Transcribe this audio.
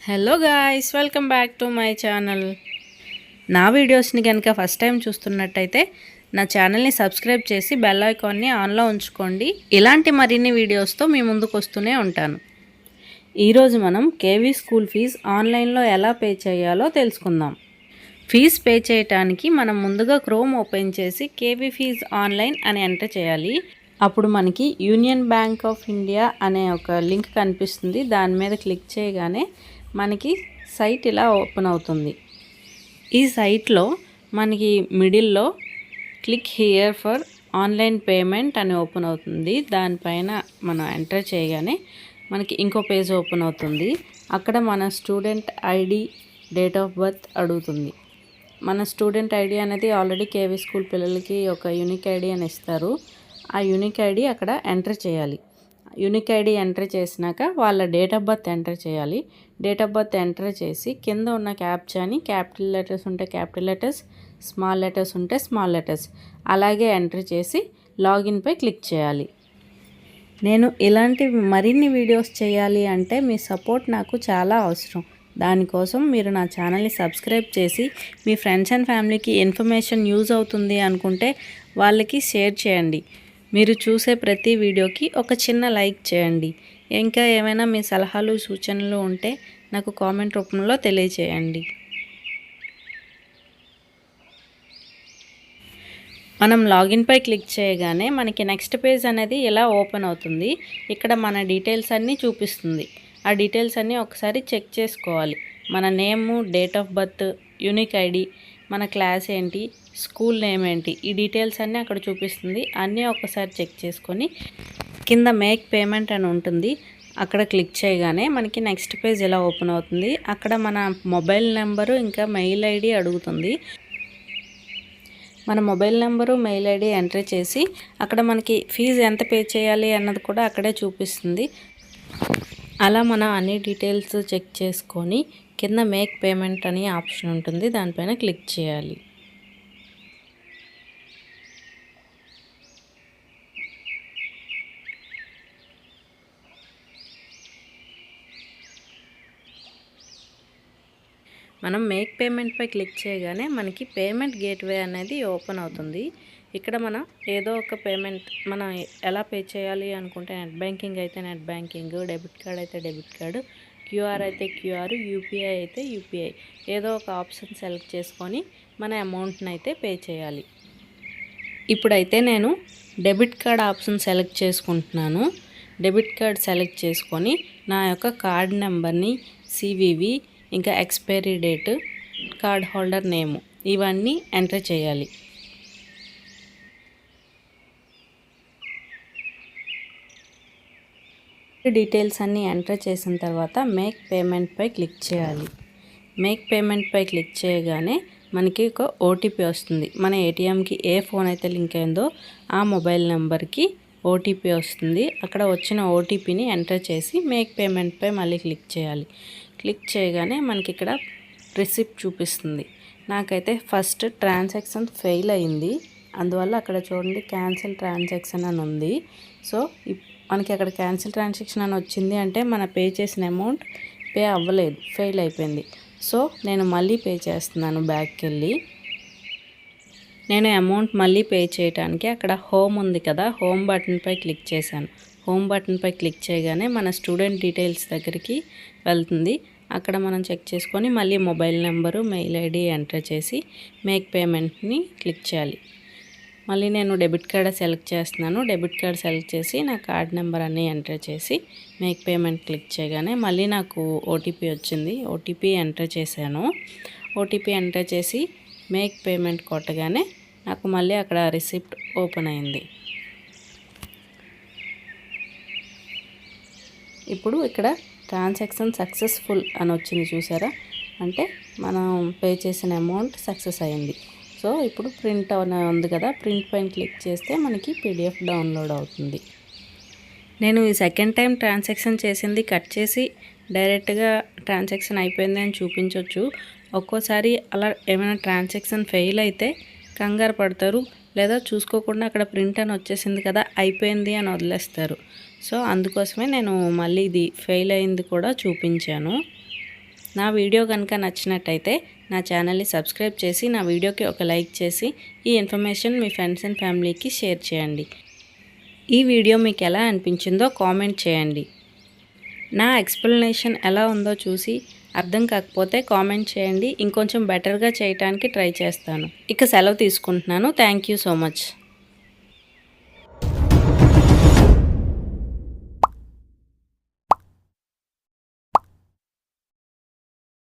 Hello guys, welcome back to my channel. నా వీడియోస్ని కనుక ఫస్ట్ టైం చూస్తున్నట్టయితే నా ఛానల్ని సబ్స్క్రైబ్ చేసి బెల్ ఐకాన్ని ఆన్లో ఉంచుకోండి. ఇలాంటి మరిన్ని వీడియోస్తో మీ ముందుకు వస్తూనే ఉంటాను. ఈరోజు మనం కేవీ స్కూల్ ఫీజు ఆన్లైన్లో ఎలా పే చేయాలో తెలుసుకుందాం. ఫీజు పే చేయడానికి మనం ముందుగా క్రోమ్ ఓపెన్ చేసి కేవీ ఫీజు ఆన్లైన్ అని ఎంటర్ చేయాలి. అప్పుడు మనకి యూనియన్ బ్యాంక్ ఆఫ్ ఇండియా అనే ఒక లింక్ కనిపిస్తుంది. దాని మీద క్లిక్ చేయగానే మనకి సైట్ ఇలా ఓపెన్ అవుతుంది. ఈ సైట్లో మనకి మిడిల్లో click here for online payment అని ఓపెన్ అవుతుంది. దానిపైన మనం ఎంటర్ చేయగానే మనకి ఇంకో పేజ్ ఓపెన్ అవుతుంది. అక్కడ మన student ID, date of birth అడుగుతుంది. మన స్టూడెంట్ ఐడి అనేది ఆల్రెడీ కేవీ స్కూల్ పిల్లలకి ఒక యూనిక్ ఐడి అని ఇస్తారు. ఆ యూనిక్ ఐడి అక్కడ ఎంటర్ చేయాలి. యూనిక్ ఐడి ఎంటర్ చేసినాక వాళ్ళ డేట్ ఆఫ్ బర్త్ ఎంటర్ చేయాలి. డేట్ ఆఫ్ బర్త్ ఎంటర్ చేసి కింద ఉన్న క్యాప్చాని క్యాపిటల్ లెటర్స్ ఉంటే క్యాపిటల్ లెటర్స్, స్మాల్ లెటర్స్ ఉంటే స్మాల్ లెటర్స్ అలాగే ఎంటర్ చేసి లాగిన్పై క్లిక్ చేయాలి. నేను ఇలాంటి మరిన్ని వీడియోస్ చేయాలి అంటే మీ సపోర్ట్ నాకు చాలా అవసరం. దానికోసం మీరు నా ఛానల్ని సబ్స్క్రైబ్ చేసి మీ ఫ్రెండ్స్ అండ్ ఫ్యామిలీకి ఇన్ఫర్మేషన్ యూజ్ అవుతుంది అనుకుంటే వాళ్ళకి షేర్ చేయండి. మీరు చూసే ప్రతి వీడియోకి ఒక చిన్న లైక్ చేయండి. ఇంకా ఏమైనా మీ సలహాలు, సూచనలు ఉంటే నాకు కామెంట్ రూపంలో తెలియచేయండి. మనం లాగిన్పై క్లిక్ చేయగానే మనకి నెక్స్ట్ పేజ్ అనేది ఇలా ఓపెన్ అవుతుంది. ఇక్కడ మన డీటెయిల్స్ అన్నీ చూపిస్తుంది. ఆ డీటెయిల్స్ అన్నీ ఒకసారి చెక్ చేసుకోవాలి. మన name, date of birth, unique ID, మన క్లాస్ ఏంటి, స్కూల్ నేమ్ ఏంటి, ఈ డీటెయిల్స్ అన్నీ అక్కడ చూపిస్తుంది. అన్నీ ఒకసారి చెక్ చేసుకొని కింద మేక్ పేమెంట్ అని ఉంటుంది. అక్కడ క్లిక్ చేయగానే మనకి నెక్స్ట్ పేజ్ ఇలా ఓపెన్ అవుతుంది. అక్కడ మన మొబైల్ నెంబరు ఇంకా మెయిల్ ఐడి అడుగుతుంది. మన mobile number, mail ID enter చేసి అక్కడ మనకి ఫీజు ఎంత పే చేయాలి అన్నది కూడా అక్కడే చూపిస్తుంది. అలా మనం అన్ని డీటెయిల్స్ చెక్ చేసుకొని కింద మేక్ పేమెంట్ అని ఆప్షన్ ఉంటుంది. దానిపైన క్లిక్ చేయాలి. మనం మేక్ పేమెంట్పై క్లిక్ చేయగానే మనకి పేమెంట్ గేట్వే అనేది ఓపెన్ అవుతుంది. ఇక్కడ మనం ఏదో ఒక పేమెంట్ మనం ఎలా పే చేయాలి అనుకుంటే నెట్ బ్యాంకింగ్ అయితే నెట్ బ్యాంకింగ్, డెబిట్ కార్డ్ అయితే డెబిట్ కార్డు, క్యూఆర్ అయితే క్యూఆర్, యూపీఐ అయితే యూపీఐ ఏదో ఒక ఆప్షన్ సెలెక్ట్ చేసుకొని మన అమౌంట్ని అయితే పే చేయాలి. ఇప్పుడైతే నేను డెబిట్ కార్డ్ ఆప్షన్ సెలెక్ట్ చేసుకుంటున్నాను. డెబిట్ కార్డ్ సెలెక్ట్ చేసుకొని నా యొక్క కార్డ్ నెంబర్ని, సివివి, ఇంకా ఎక్స్పైరీ డేట్, కార్డ్ హోల్డర్ నేము ఇవన్నీ ఎంటర్ చేయాలి. డీటెయిల్స్ అన్నీ ఎంటర్ చేసిన తర్వాత మేక్ పేమెంట్పై క్లిక్ చేయాలి. మేక్ పేమెంట్పై క్లిక్ చేయగానే మనకి ఒక ఓటీపీ వస్తుంది. మన ఏటీఎంకి ఏ ఫోన్ అయితే లింక్ అయిందో ఆ మొబైల్ నెంబర్కి ఓటీపీ వస్తుంది. అక్కడ వచ్చిన ఓటీపీని ఎంటర్ చేసి మేక్ పేమెంట్పై మళ్ళీ క్లిక్ చేయాలి. క్లిక్ చేయగానే మనకి ఇక్కడ రిసిప్ట్ చూపిస్తుంది. నాకైతే ఫస్ట్ ట్రాన్సాక్షన్ ఫెయిల్ అయింది. అందువల్ల అక్కడ చూడండి క్యాన్సిల్ ట్రాన్సాక్షన్ అని ఉంది. సో మనకి అక్కడ క్యాన్సిల్ ట్రాన్సాక్షన్ అని వచ్చింది అంటే మన పే చేసిన అమౌంట్ పే అవ్వలేదు, ఫెయిల్ అయిపోయింది. సో నేను మళ్ళీ పే చేస్తున్నాను. బ్యాక్కి వెళ్ళి నేను అమౌంట్ మళ్ళీ పే చేయడానికి అక్కడ హోమ్ ఉంది కదా, హోమ్ బటన్పై క్లిక్ చేశాను. హోమ్ బటన్పై క్లిక్ చేయగానే మన స్టూడెంట్ డీటెయిల్స్ దగ్గరికి వెళ్తుంది. అక్కడ మనం చెక్ చేసుకొని మళ్ళీ mobile number, mail ID enter చేసి మేక్ పేమెంట్ని క్లిక్ చేయాలి. మళ్ళీ నేను డెబిట్ కార్డ్ సెలెక్ట్ చేస్తున్నాను. డెబిట్ కార్డ్ సెలెక్ట్ చేసి నా కార్డ్ నెంబర్ అన్నీ ఎంటర్ చేసి మేక్ పేమెంట్ క్లిక్ చేయగానే మళ్ళీ నాకు ఓటీపీ వచ్చింది. ఓటీపీ ఎంటర్ చేశాను. ఓటీపీ ఎంటర్ చేసి మేక్ పేమెంట్ కొట్టగానే నాకు మళ్ళీ అక్కడ రిసిప్ట్ ఓపెన్ అయింది. ఇప్పుడు ఇక్కడ ట్రాన్సాక్షన్ సక్సెస్ఫుల్ అని వచ్చింది చూసారా, అంటే మనం పే చేసిన అమౌంట్ సక్సెస్ అయింది. సో ఇప్పుడు ప్రింట్ అని ఉంది కదా, ప్రింట్ పైన క్లిక్ చేస్తే మనకి పీడిఎఫ్ డౌన్లోడ్ అవుతుంది. నేను ఈ సెకండ్ టైం ట్రాన్సాక్షన్ చేసింది కట్ చేసి డైరెక్ట్గా ట్రాన్సాక్షన్ అయిపోయింది అని చూపించవచ్చు. ఒక్కోసారి అలా ఏమైనా ట్రాన్సాక్షన్ ఫెయిల్ అయితే కంగారు పడతారు, లేదా చూసుకోకుండా అక్కడ ప్రింట్ అని వచ్చేసింది కదా అయిపోయింది అని వదిలేస్తారు. సో అందుకోసమే నేను మళ్ళీ ఇది ఫెయిల్ అయింది కూడా చూపించాను. నా వీడియో కనుక నచ్చినట్టయితే నా ఛానల్ని సబ్స్క్రైబ్ చేసి నా వీడియోకి ఒక లైక్ చేసి ఈ ఇన్ఫర్మేషన్ మీ ఫ్రెండ్స్ అండ్ ఫ్యామిలీకి షేర్ చేయండి. ఈ వీడియో మీకు ఎలా అనిపించిందో కామెంట్ చేయండి. నా ఎక్స్ప్లెనేషన్ ఎలా ఉందో చూసి అర్థం కాకపోతే కామెంట్ చేయండి. ఇంకొంచెం బెటర్గా చేయడానికి ట్రై చేస్తాను. ఇక సెలవు తీసుకుంటున్నాను. Thank you so much.